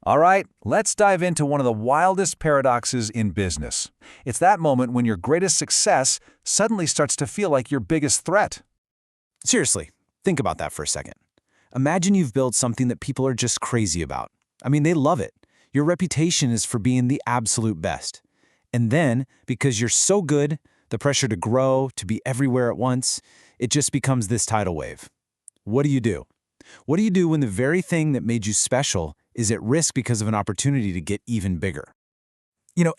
All right, let's dive into one of the wildest paradoxes in business. It's that moment when your greatest success suddenly starts to feel like your biggest threat. Seriously, think about that for a second. Imagine you've built something that people are just crazy about. I mean, they love it. Your reputation is for being the absolute best. And then, because you're so good, the pressure to grow, to be everywhere at once, it just becomes this tidal wave. What do you do? What do you do when the very thing that made you special is at risk because of an opportunity to get even bigger?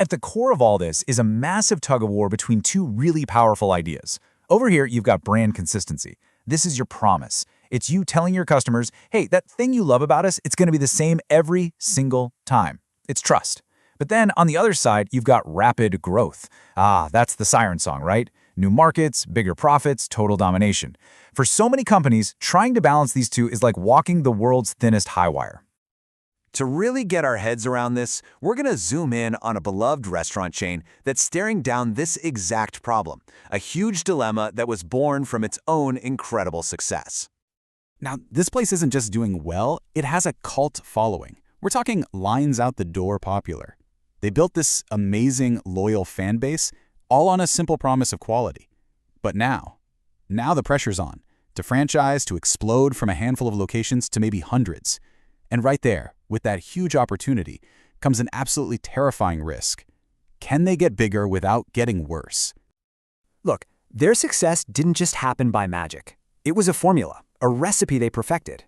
At the core of all this is a massive tug-of-war between two really powerful ideas. Over here, you've got brand consistency. This is your promise. It's you telling your customers, hey, that thing you love about us, it's going to be the same every single time. It's trust. But then on the other side, you've got rapid growth. That's the siren song, right? New markets, bigger profits, total domination. For so many companies, trying to balance these two is like walking the world's thinnest high wire. To really get our heads around this, we're going to zoom in on a beloved restaurant chain that's staring down this exact problem, a huge dilemma that was born from its own incredible success. Now, this place isn't just doing well, it has a cult following. We're talking lines out the door popular. They built this amazing, loyal fan base, all on a simple promise of quality. But now the pressure's on, to franchise, to explode from a handful of locations to maybe hundreds. And right there, with that huge opportunity, comes an absolutely terrifying risk. Can they get bigger without getting worse? Look, their success didn't just happen by magic. It was a formula, a recipe they perfected.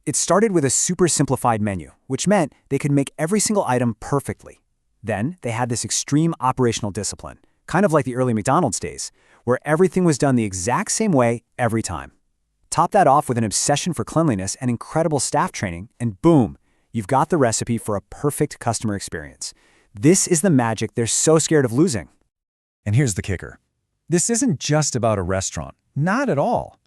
It started with a super simplified menu, which meant they could make every single item perfectly. Then they had this extreme operational discipline, kind of like the early McDonald's days, where everything was done the exact same way every time. Top that off with an obsession for cleanliness and incredible staff training, and boom, you've got the recipe for a perfect customer experience. This is the magic they're so scared of losing. And here's the kicker. This isn't just about a restaurant. Not at all.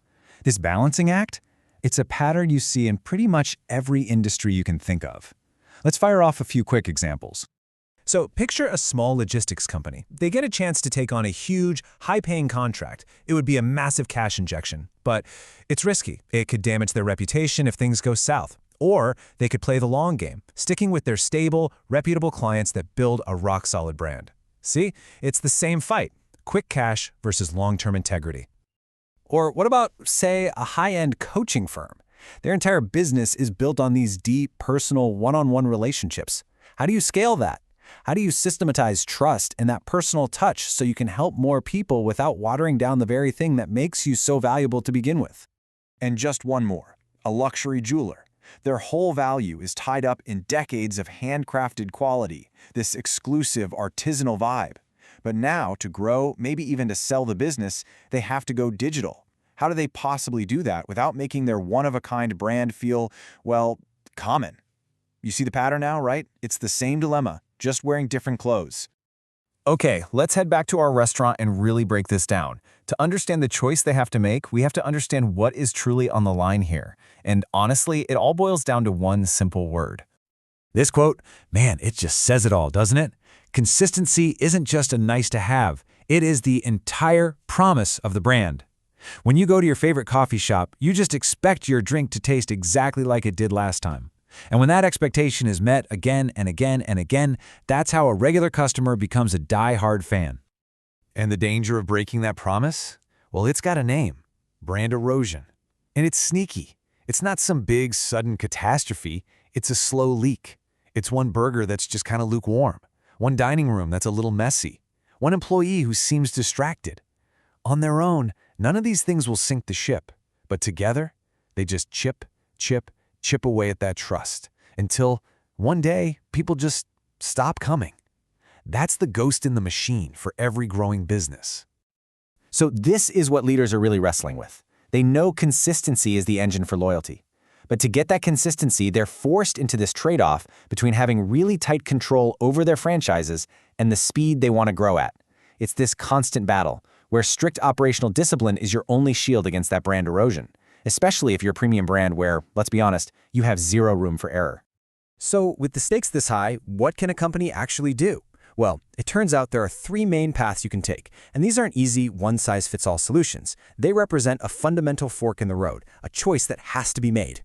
This balancing act, it's a pattern you see in pretty much every industry you can think of. Let's fire off a few quick examples. So picture a small logistics company. They get a chance to take on a huge, high-paying contract. It would be a massive cash injection, but it's risky. It could damage their reputation if things go south. Or they could play the long game, sticking with their stable, reputable clients that build a rock-solid brand. See, it's the same fight, quick cash versus long-term integrity. Or what about, say, a high-end coaching firm? Their entire business is built on these deep, personal, one-on-one relationships. How do you scale that? How do you systematize trust and that personal touch so you can help more people without watering down the very thing that makes you so valuable to begin with? And just one more, a luxury jeweler. Their whole value is tied up in decades of handcrafted quality, this exclusive artisanal vibe. But now, to grow, maybe even to sell the business, they have to go digital. How do they possibly do that without making their one-of-a-kind brand feel, well, common? You see the pattern now, right? It's the same dilemma, just wearing different clothes. Okay, let's head back to our restaurant and really break this down. To understand the choice they have to make, we have to understand what is truly on the line here. And honestly, it all boils down to one simple word. This quote, man, it just says it all, doesn't it? Consistency isn't just a nice to have. It is the entire promise of the brand. When you go to your favorite coffee shop, you just expect your drink to taste exactly like it did last time. And when that expectation is met again and again and again, that's how a regular customer becomes a die-hard fan. And the danger of breaking that promise? Well, it's got a name, brand erosion. And it's sneaky. It's not some big, sudden catastrophe. It's a slow leak. It's one burger that's just kind of lukewarm. One dining room that's a little messy. One employee who seems distracted. On their own, none of these things will sink the ship. But together, they just chip away at that trust until one day people just stop coming. That's the ghost in the machine for every growing business. So this is what leaders are really wrestling with. They know consistency is the engine for loyalty. But to get that consistency, they're forced into this trade-off between having really tight control over their franchises and the speed they want to grow at. It's this constant battle, where strict operational discipline is your only shield against that brand erosion, especially if you're a premium brand where, let's be honest, you have zero room for error. So with the stakes this high, what can a company actually do? Well, it turns out there are three main paths you can take, and these aren't easy one-size-fits-all solutions. They represent a fundamental fork in the road, a choice that has to be made.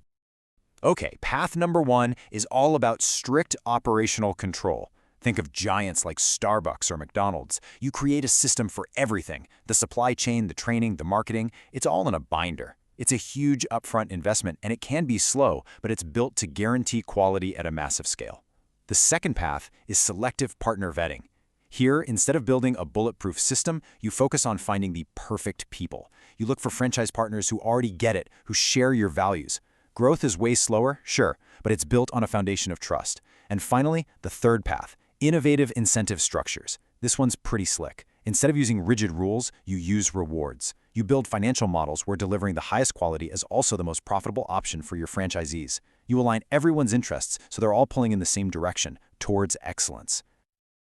Okay, path number 1 is all about strict operational control. Think of giants like Starbucks or McDonald's. You create a system for everything. The supply chain, the training, the marketing, it's all in a binder. It's a huge upfront investment, and it can be slow, but it's built to guarantee quality at a massive scale. The second path is selective partner vetting. Here, instead of building a bulletproof system, you focus on finding the perfect people. You look for franchise partners who already get it, who share your values. Growth is way slower, sure, but it's built on a foundation of trust. And finally, the third path, innovative incentive structures. This one's pretty slick. Instead of using rigid rules, you use rewards. You build financial models where delivering the highest quality is also the most profitable option for your franchisees. You align everyone's interests so they're all pulling in the same direction, towards excellence.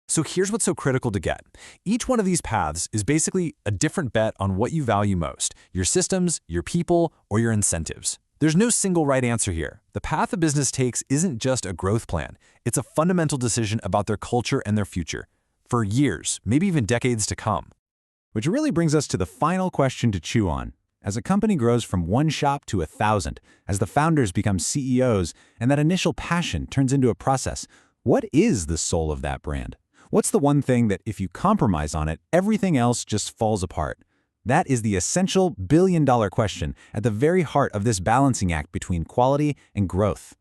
So here's what's so critical to get. Each one of these paths is basically a different bet on what you value most, your systems, your people, or your incentives. There's no single right answer here. The path a business takes isn't just a growth plan. It's a fundamental decision about their culture and their future, for years, maybe even decades to come. Which really brings us to the final question to chew on. As a company grows from 1 shop to 1,000, as the founders become CEOs, and that initial passion turns into a process, what is the soul of that brand? What's the one thing that if you compromise on it, everything else just falls apart? That is the essential billion-dollar question at the very heart of this balancing act between quality and growth.